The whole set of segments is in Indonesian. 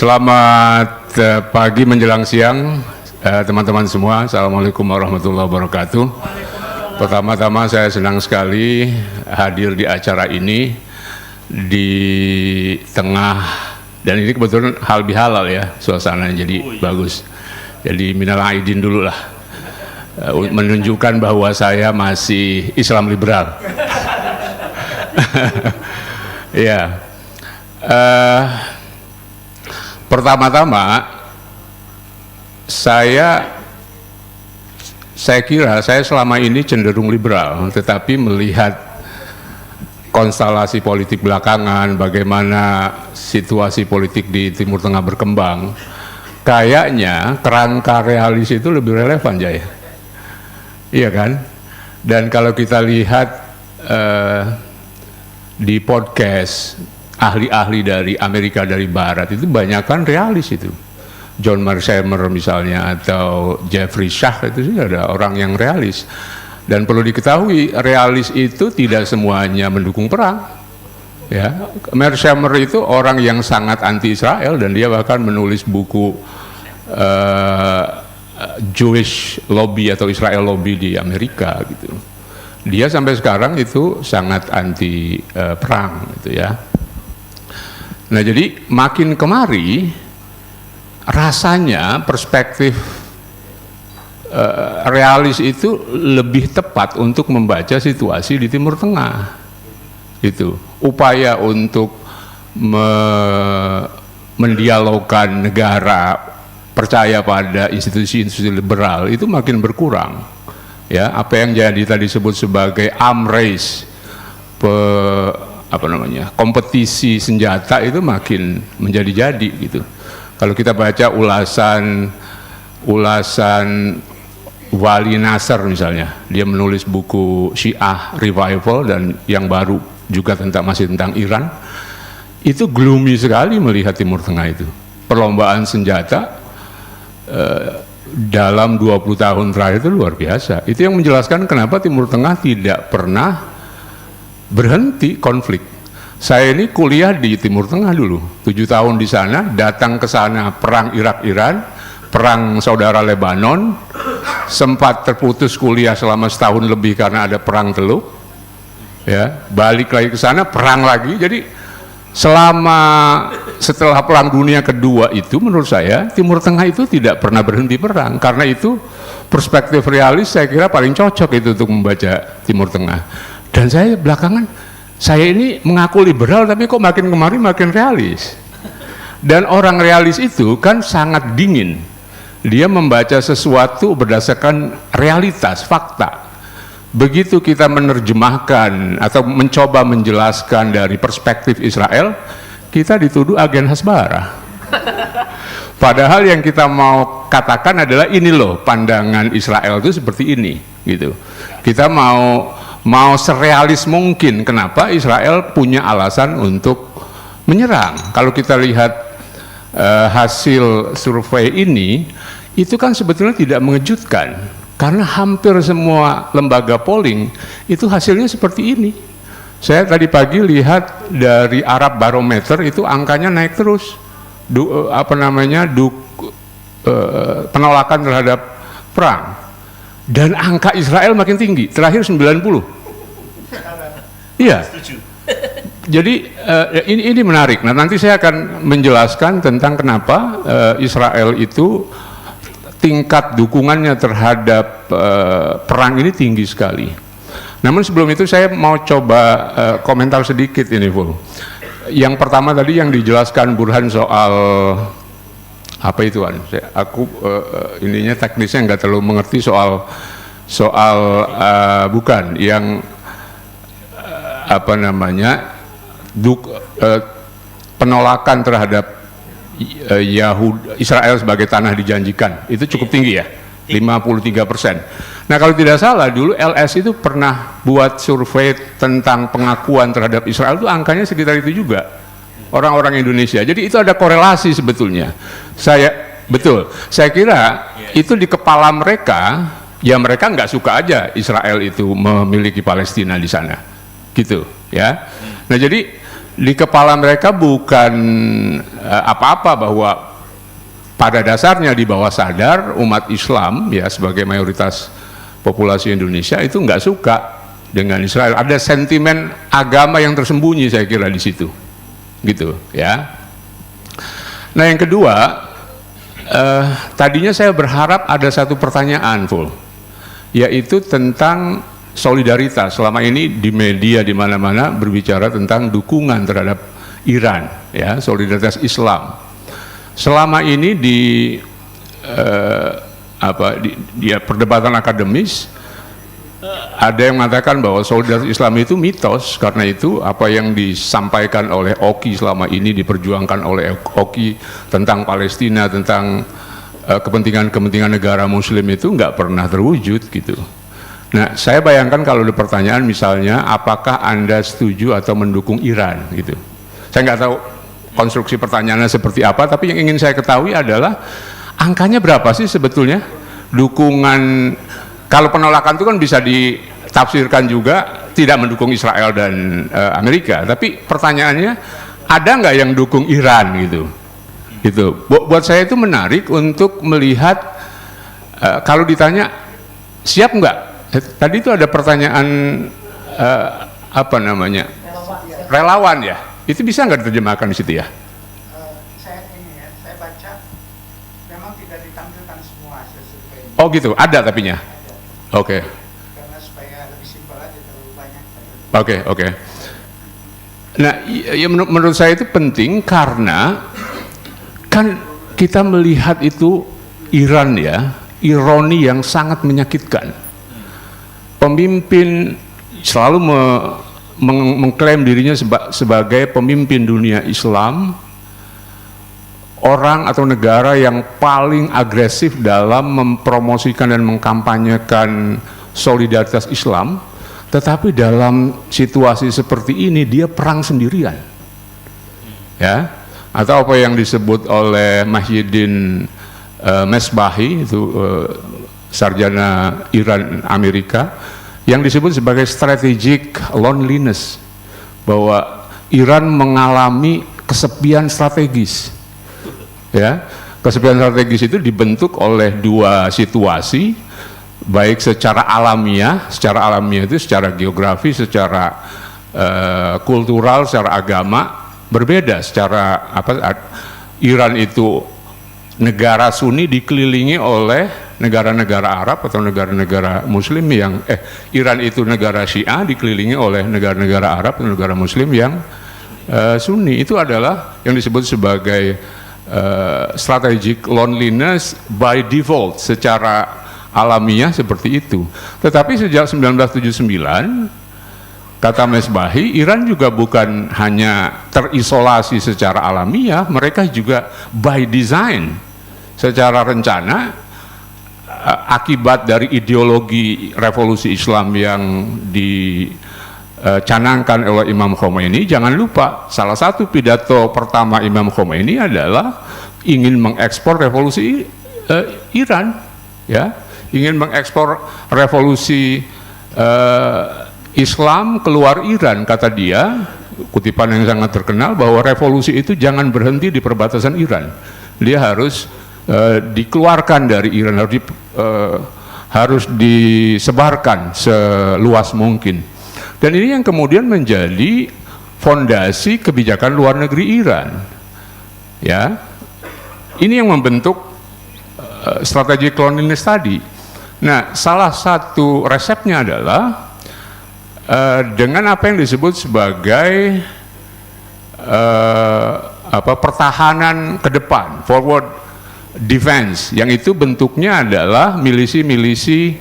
Selamat pagi menjelang siang teman-teman semua. Assalamualaikum warahmatullahi wabarakatuh. Pertama-tama saya senang sekali hadir di acara ini di tengah, dan ini kebetulan hal bihalal ya, suasananya jadi bagus. Jadi minal aidin dulu lah, menunjukkan bahwa saya masih Islam liberal. Ya. Pertama-tama saya kira saya selama ini cenderung liberal, tetapi melihat konstelasi politik belakangan, bagaimana situasi politik di Timur Tengah berkembang, kayaknya kerangka realis itu lebih relevan, Jaya. Iya kan? Dan kalau kita lihat di podcast ahli-ahli dari Amerika, dari Barat, itu banyak kan realis itu. John Mearsheimer misalnya, atau Jeffrey Sachs, itu sih ada orang yang realis. Dan perlu diketahui, realis itu tidak semuanya mendukung perang. Ya, Mearsheimer itu orang yang sangat anti-Israel, dan dia bahkan menulis buku Jewish Lobby atau Israel Lobby di Amerika gitu. Dia sampai sekarang itu sangat anti perang gitu ya. Nah, jadi makin kemari rasanya perspektif realis itu lebih tepat untuk membaca situasi di Timur Tengah. Itu upaya untuk mendialogkan negara percaya pada institusi-institusi liberal itu makin berkurang. Ya, apa yang jadi tadi disebut sebagai arms race, kompetisi senjata itu makin menjadi-jadi gitu. Kalau kita baca ulasan Wali Nasr misalnya, dia menulis buku Syiah Revival dan yang baru juga masih tentang Iran, itu gloomy sekali melihat Timur Tengah itu. Perlombaan senjata dalam 20 tahun terakhir itu luar biasa. Itu yang menjelaskan kenapa Timur Tengah tidak pernah berhenti konflik. Saya ini kuliah di Timur Tengah dulu, 7 tahun di sana, datang ke sana perang Irak-Iran, perang saudara Lebanon, sempat terputus kuliah selama setahun lebih karena ada perang Teluk, ya, balik lagi ke sana, perang lagi. Jadi setelah perang dunia kedua itu, menurut saya Timur Tengah itu tidak pernah berhenti perang. Karena itu perspektif realis saya kira paling cocok itu untuk membaca Timur Tengah. Dan saya belakangan, saya ini mengaku liberal tapi kok makin kemari makin realis. Dan orang realis itu kan sangat dingin. Dia membaca sesuatu berdasarkan realitas, fakta. Begitu kita menerjemahkan atau mencoba menjelaskan dari perspektif Israel, kita dituduh agen Hasbara. Padahal yang kita mau katakan adalah ini loh, pandangan Israel itu seperti ini gitu. Kita mau serealis mungkin. Kenapa Israel punya alasan untuk menyerang. Kalau kita lihat hasil survei ini, itu kan sebetulnya tidak mengejutkan. Karena hampir semua lembaga polling itu hasilnya seperti ini. Saya tadi pagi lihat dari Arab Barometer itu angkanya naik terus. Penolakan terhadap perang. Dan angka Israel makin tinggi, terakhir 90. Iya. Jadi ini menarik. Nah, nanti saya akan menjelaskan tentang kenapa Israel itu tingkat dukungannya terhadap perang ini tinggi sekali. Namun sebelum itu saya mau coba komentar sedikit ini, Vul. Yang pertama tadi yang dijelaskan Burhan soal apa itu kan? Aku ininya teknisnya nggak terlalu mengerti soal bukan yang penolakan terhadap Israel sebagai tanah dijanjikan itu cukup tinggi ya, 53%. Nah, kalau tidak salah dulu LS itu pernah buat survei tentang pengakuan terhadap Israel, itu angkanya sekitar itu juga, orang-orang Indonesia. Jadi itu ada korelasi sebetulnya. Saya kira itu di kepala mereka, ya mereka nggak suka aja Israel itu memiliki Palestina di sana, gitu ya. Nah, jadi di kepala mereka bukan apa-apa bahwa pada dasarnya di bawah sadar umat Islam ya sebagai mayoritas populasi Indonesia itu nggak suka dengan Israel. Ada sentimen agama yang tersembunyi saya kira di situ, gitu ya. Nah yang kedua, tadinya saya berharap ada satu pertanyaan full, yaitu tentang solidaritas. Selama ini di media di mana-mana berbicara tentang dukungan terhadap Iran, ya solidaritas Islam. Selama ini di perdebatan akademis ada yang mengatakan bahwa solidaritas Islam itu mitos, karena itu apa yang disampaikan oleh Oki selama ini diperjuangkan oleh Oki tentang Palestina, tentang kepentingan-kepentingan negara Muslim itu nggak pernah terwujud gitu. Nah, saya bayangkan kalau ada pertanyaan misalnya, apakah Anda setuju atau mendukung Iran gitu. Saya nggak tahu konstruksi pertanyaannya seperti apa, tapi yang ingin saya ketahui adalah angkanya berapa sih sebetulnya dukungan. Kalau penolakan itu kan bisa ditafsirkan juga tidak mendukung Israel dan Amerika, tapi pertanyaannya ada nggak yang dukung Iran gitu. Gitu. Buat saya itu menarik untuk melihat kalau ditanya siap nggak. Tadi itu ada pertanyaan apa namanya relawan ya. Itu bisa nggak diterjemahkan di situ ya? Saya baca memang tidak ditampilkan semua hasil survei. Oh gitu, ada tapinya. Oke. Karena supaya lebih simpel aja, terlalu banyak. Oke. Nah, ya menurut saya itu penting karena kan kita melihat itu Iran ya, ironi yang sangat menyakitkan. Pemimpin selalu mengklaim dirinya sebagai pemimpin dunia Islam, orang atau negara yang paling agresif dalam mempromosikan dan mengkampanyekan solidaritas Islam, tetapi dalam situasi seperti ini dia perang sendirian, ya, atau apa yang disebut oleh Mahyiddin Mesbahi itu sarjana Iran Amerika, yang disebut sebagai strategic loneliness, bahwa Iran mengalami kesepian strategis. Ya, kesepian strategis itu dibentuk oleh dua situasi, baik secara alamiah itu secara geografi, secara kultural, secara agama berbeda. Secara Iran itu negara Sunni dikelilingi oleh negara-negara Arab atau negara-negara Muslim yang Iran itu negara Syiah dikelilingi oleh negara-negara Arab atau negara Muslim yang Sunni. Itu adalah yang disebut sebagai strategic loneliness by default, secara alamiah seperti itu. Tetapi sejak 1979 kata Mesbahi, Iran juga bukan hanya terisolasi secara alamiah, mereka juga by design, secara rencana, akibat dari ideologi revolusi Islam yang dicanangkan oleh Imam Khomeini. Jangan lupa, salah satu pidato pertama Imam Khomeini adalah ingin mengekspor revolusi Iran, ya, ingin mengekspor revolusi Islam keluar Iran. Kata dia, kutipan yang sangat terkenal, bahwa revolusi itu jangan berhenti di perbatasan Iran, dia harus dikeluarkan dari Iran, harus disebarkan seluas mungkin. Dan ini yang kemudian menjadi fondasi kebijakan luar negeri Iran, ya. Ini yang membentuk strategi loneliness tadi. Nah, salah satu resepnya adalah dengan apa yang disebut sebagai pertahanan ke depan, forward defense, yang itu bentuknya adalah milisi-milisi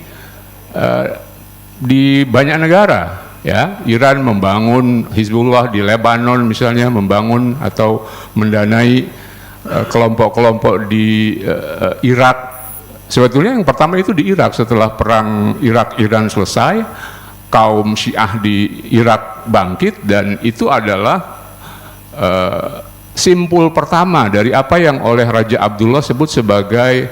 di banyak negara, ya. Iran membangun Hizbullah di Lebanon misalnya, membangun atau mendanai kelompok-kelompok di Irak. Sebetulnya yang pertama itu di Irak, setelah perang Irak-Iran selesai, kaum Syiah di Irak bangkit, dan itu adalah simpul pertama dari apa yang oleh Raja Abdullah sebut sebagai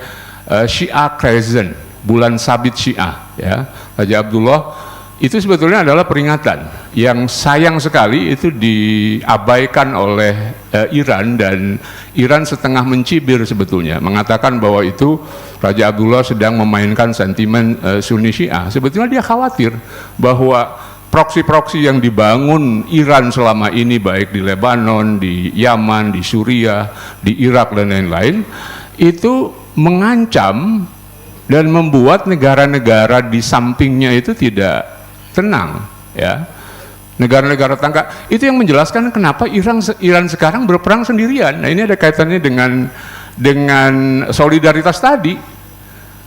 Syiah Crescent, bulan sabit Syiah, ya. Raja Abdullah itu sebetulnya adalah peringatan yang sayang sekali itu diabaikan oleh Iran, dan Iran setengah mencibir sebetulnya, mengatakan bahwa itu Raja Abdullah sedang memainkan sentimen Sunni Syiah. Sebetulnya dia khawatir bahwa proksi-proksi yang dibangun Iran selama ini, baik di Lebanon, di Yaman, di Suriah, di Irak dan lain-lain, itu mengancam dan membuat negara-negara di sampingnya itu tidak tenang, ya. Negara-negara tetangga itu yang menjelaskan kenapa Iran sekarang berperang sendirian. Nah, ini ada kaitannya dengan solidaritas tadi.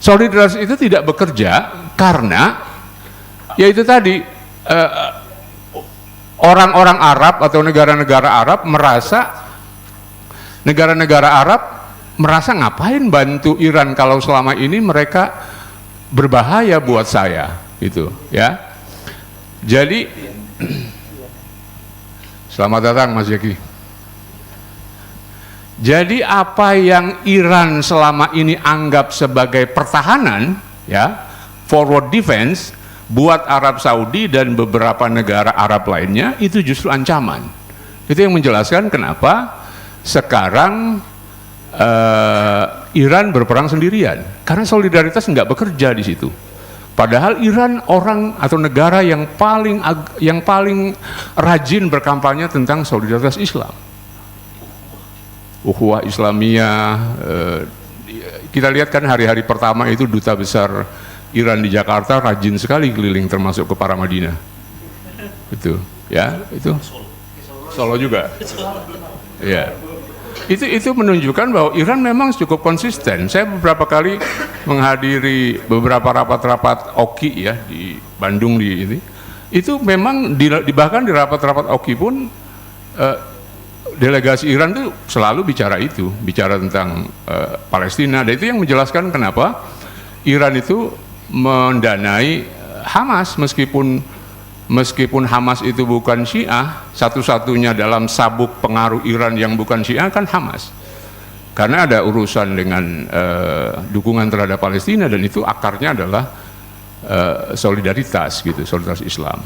Solidaritas itu tidak bekerja karena yaitu tadi orang-orang Arab atau negara-negara Arab merasa ngapain bantu Iran kalau selama ini mereka berbahaya buat saya, gitu, ya. Jadi selamat datang Mas Jeki. Jadi apa yang Iran selama ini anggap sebagai pertahanan, ya, forward defense buat Arab Saudi dan beberapa negara Arab lainnya, itu justru ancaman. Itu yang menjelaskan kenapa sekarang Iran berperang sendirian, karena solidaritas nggak bekerja di situ. Padahal Iran orang atau negara yang paling rajin berkampanye tentang solidaritas Islam, ukhuwah Islamiyah. Kita lihat kan hari-hari pertama itu duta besar Iran di Jakarta rajin sekali keliling, termasuk ke Paramadina. Itu, ya, itu Solo juga. Ya. Itu menunjukkan bahwa Iran memang cukup konsisten. Saya beberapa kali menghadiri beberapa rapat-rapat OKI, ya, di Bandung di ini. Itu memang bahkan di rapat-rapat OKI pun delegasi Iran itu selalu bicara tentang Palestina. Dan itu yang menjelaskan kenapa Iran itu mendanai Hamas, meskipun Hamas itu bukan Syiah, satu-satunya dalam sabuk pengaruh Iran yang bukan Syiah kan Hamas, karena ada urusan dengan dukungan terhadap Palestina, dan itu akarnya adalah solidaritas, gitu, solidaritas Islam.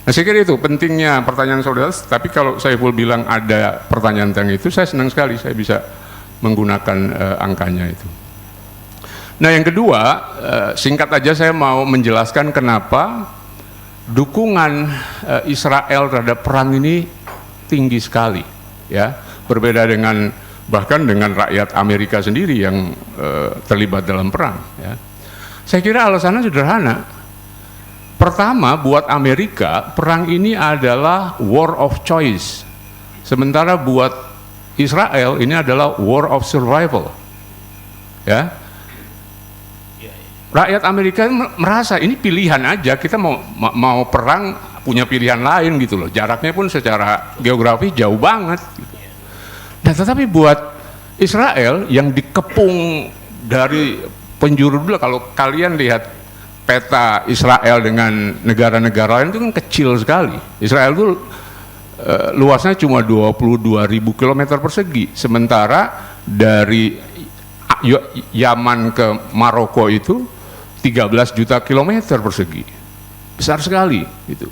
Nah, saya kira itu pentingnya pertanyaan solidaritas. Tapi kalau Saiful bilang ada pertanyaan tentang itu, saya senang sekali saya bisa menggunakan angkanya itu. Nah, yang kedua, singkat aja saya mau menjelaskan kenapa dukungan Israel terhadap perang ini tinggi sekali, ya, berbeda dengan bahkan dengan rakyat Amerika sendiri yang terlibat dalam perang, ya. Saya kira alasannya sederhana. Pertama, buat Amerika perang ini adalah war of choice, sementara buat Israel ini adalah war of survival, ya. Rakyat Amerika merasa ini pilihan aja, kita mau perang punya pilihan lain, gitu loh. Jaraknya pun secara geografi jauh banget, gitu. Nah, tetapi buat Israel yang dikepung dari penjuru dulu, kalau kalian lihat peta Israel dengan negara-negara lain itu kan kecil sekali. Israel itu luasnya cuma 22.000 km persegi, sementara dari Yaman ke Maroko itu 13 juta kilometer persegi, besar sekali, gitu.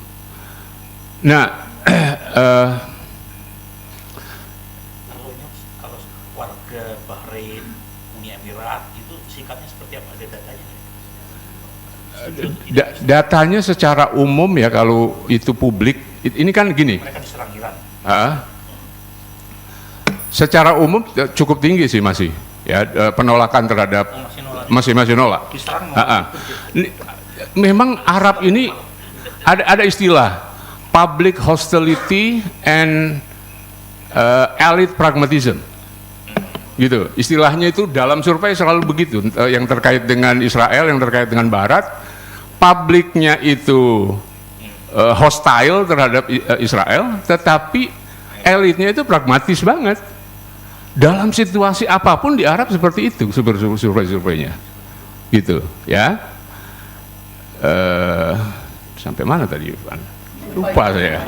Nah, kalau warga Bahrain, Uni Emirat itu sikapnya seperti apa? Ada datanya? Datanya secara umum, ya, kalau itu publik, ini kan gini. Mereka diserang Iran. Secara umum cukup tinggi sih masih, ya, penolakan terhadap masih nolak. Memang Arab ini ada istilah public hostility and elite pragmatism, gitu. Istilahnya itu dalam survei selalu begitu, yang terkait dengan Israel, yang terkait dengan Barat, publiknya itu hostile terhadap Israel, tetapi elitnya itu pragmatis banget. Dalam situasi apapun di Arab seperti itu, survei-surveinya, gitu, ya. Sampai mana tadi, Ivan? Lupa saya.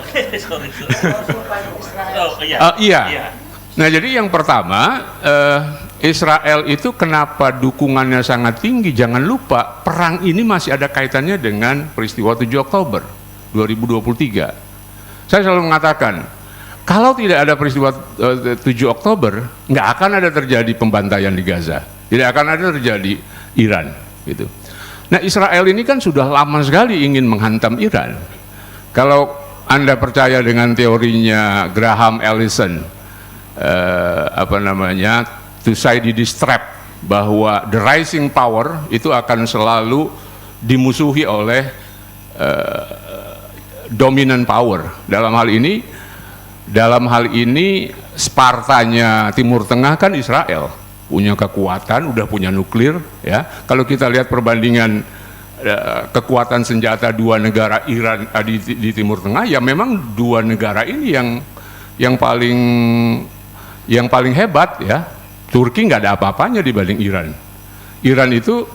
Iya. Nah, jadi yang pertama, Israel itu kenapa dukungannya sangat tinggi? Jangan lupa, perang ini masih ada kaitannya dengan peristiwa 7 Oktober 2023. Saya selalu mengatakan, kalau tidak ada peristiwa 7 Oktober, nggak akan ada terjadi pembantaian di Gaza, tidak akan ada terjadi Iran, gitu. Nah, Israel ini kan sudah lama sekali ingin menghantam Iran. Kalau Anda percaya dengan teorinya Graham Allison, Thucydides trap, bahwa the rising power itu akan selalu dimusuhi oleh dominant power. Dalam hal ini Spartanya Timur Tengah kan Israel, punya kekuatan, udah punya nuklir, ya. Kalau kita lihat perbandingan kekuatan senjata dua negara Iran di Timur Tengah, ya memang dua negara ini yang paling hebat, ya. Turki nggak ada apa-apanya dibanding Iran. Iran itu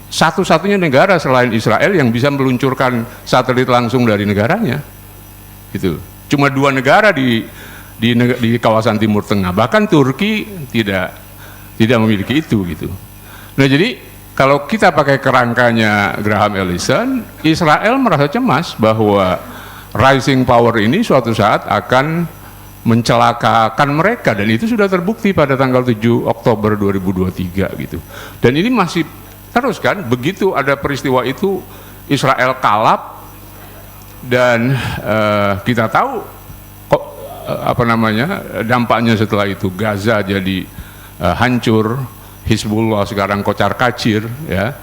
satu-satunya negara selain Israel yang bisa meluncurkan satelit langsung dari negaranya, gitu. Cuma dua negara di kawasan Timur Tengah, bahkan Turki tidak memiliki itu, gitu. Nah, jadi kalau kita pakai kerangkanya Graham Allison, Israel merasa cemas bahwa rising power ini suatu saat akan mencelakakan mereka, dan itu sudah terbukti pada tanggal 7 Oktober 2023, gitu. Dan ini masih terus kan, begitu ada peristiwa itu Israel kalap, dan kita tahu kok dampaknya setelah itu. Gaza jadi hancur, Hizbullah sekarang kocar-kacir, ya.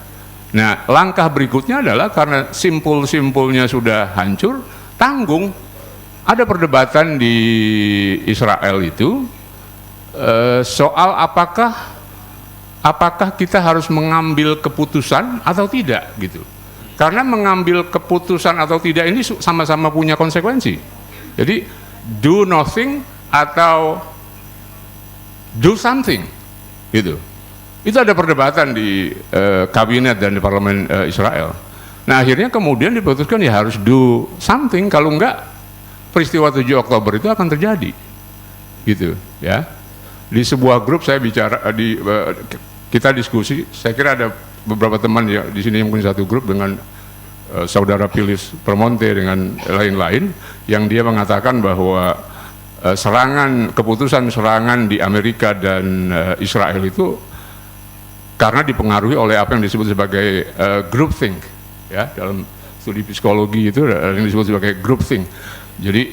Nah, langkah berikutnya adalah karena simpul-simpulnya sudah hancur, tanggung. Ada perdebatan di Israel itu soal apakah kita harus mengambil keputusan atau tidak, gitu. Karena mengambil keputusan atau tidak ini sama-sama punya konsekuensi. Jadi do nothing atau do something, gitu. Itu ada perdebatan di kabinet dan di parlemen Israel. Nah, akhirnya kemudian diputuskan ya harus do something, kalau enggak peristiwa 7 Oktober itu akan terjadi, gitu, ya. Di sebuah grup saya bicara, kita diskusi, saya kira ada beberapa teman ya di sini mungkin satu grup dengan saudara Pilis Permonte dengan lain-lain, yang dia mengatakan bahwa keputusan serangan di Amerika dan Israel itu karena dipengaruhi oleh apa yang disebut sebagai groupthink, ya, dalam studi psikologi itu yang disebut sebagai groupthink. Jadi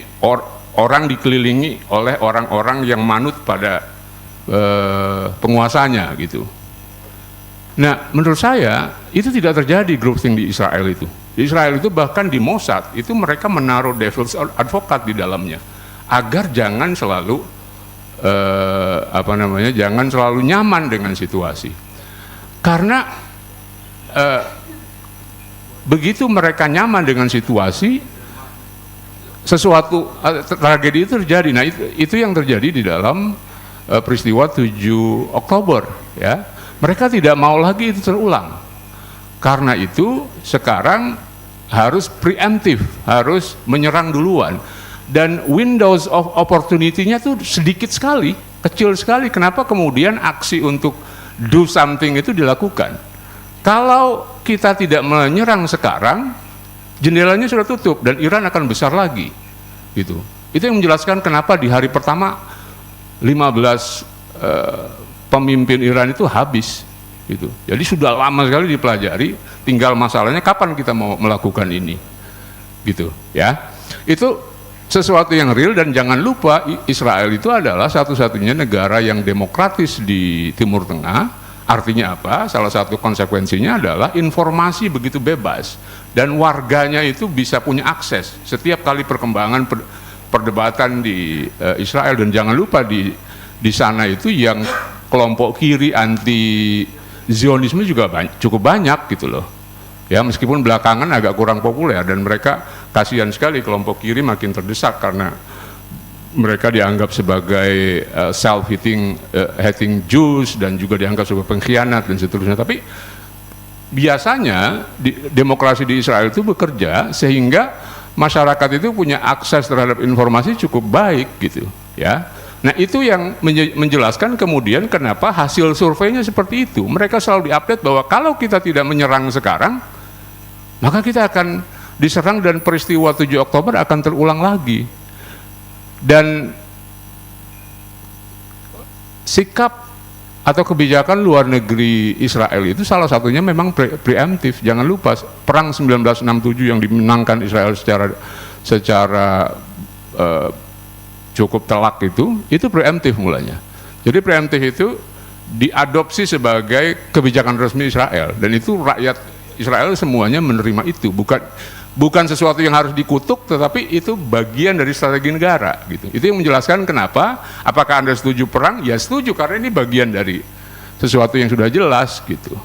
orang dikelilingi oleh orang-orang yang manut pada penguasanya, gitu. Nah, menurut saya itu tidak terjadi groupthink di Israel itu. Di Israel itu bahkan di Mossad itu mereka menaruh devil's advocate di dalamnya agar jangan selalu jangan selalu nyaman dengan situasi. Karena begitu mereka nyaman dengan situasi, sesuatu tragedi itu terjadi. Nah, itu yang terjadi di dalam peristiwa 7 Oktober, ya. Mereka tidak mau lagi itu terulang. Karena itu sekarang harus preemptif, harus menyerang duluan. Dan windows of opportunity-nya tuh sedikit sekali, kecil sekali. Kenapa kemudian aksi untuk do something itu dilakukan? Kalau kita tidak menyerang sekarang, jendelanya sudah tutup dan Iran akan besar lagi, gitu. Itu yang menjelaskan kenapa di hari pertama 15 pemimpin Iran itu habis, gitu. Jadi sudah lama sekali dipelajari, tinggal masalahnya kapan kita mau melakukan ini, gitu, ya. Itu sesuatu yang real. Dan jangan lupa Israel itu adalah satu-satunya negara yang demokratis di Timur Tengah. Artinya apa? Salah satu konsekuensinya adalah informasi begitu bebas dan warganya itu bisa punya akses setiap kali perkembangan perdebatan di Israel. Dan jangan lupa di sana itu yang kelompok kiri anti Zionisme juga cukup banyak, gitu loh, ya. Meskipun belakangan agak kurang populer dan mereka kasihan sekali, kelompok kiri makin terdesak karena mereka dianggap sebagai hating Jews dan juga dianggap sebagai pengkhianat dan seterusnya. Tapi biasanya demokrasi di Israel itu bekerja sehingga masyarakat itu punya akses terhadap informasi cukup baik, gitu, ya. Nah itu yang menjelaskan kemudian kenapa hasil surveinya seperti itu. Mereka selalu diupdate bahwa kalau kita tidak menyerang sekarang, maka kita akan diserang dan peristiwa 7 Oktober akan terulang lagi. Dan sikap atau kebijakan luar negeri Israel itu salah satunya memang preemptif. Jangan lupa perang 1967 yang dimenangkan Israel secara cukup telak itu preemptif mulanya. Jadi preemptif itu diadopsi sebagai kebijakan resmi Israel, dan itu rakyat Israel semuanya menerima itu, bukan sesuatu yang harus dikutuk, tetapi itu bagian dari strategi negara gitu. Itu yang menjelaskan kenapa, apakah Anda setuju perang? Ya setuju, karena ini bagian dari sesuatu yang sudah jelas gitu.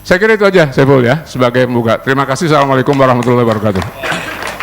Saya kira itu aja, Saiful ya, sebagai pembuka. Terima kasih. Assalamualaikum warahmatullahi wabarakatuh.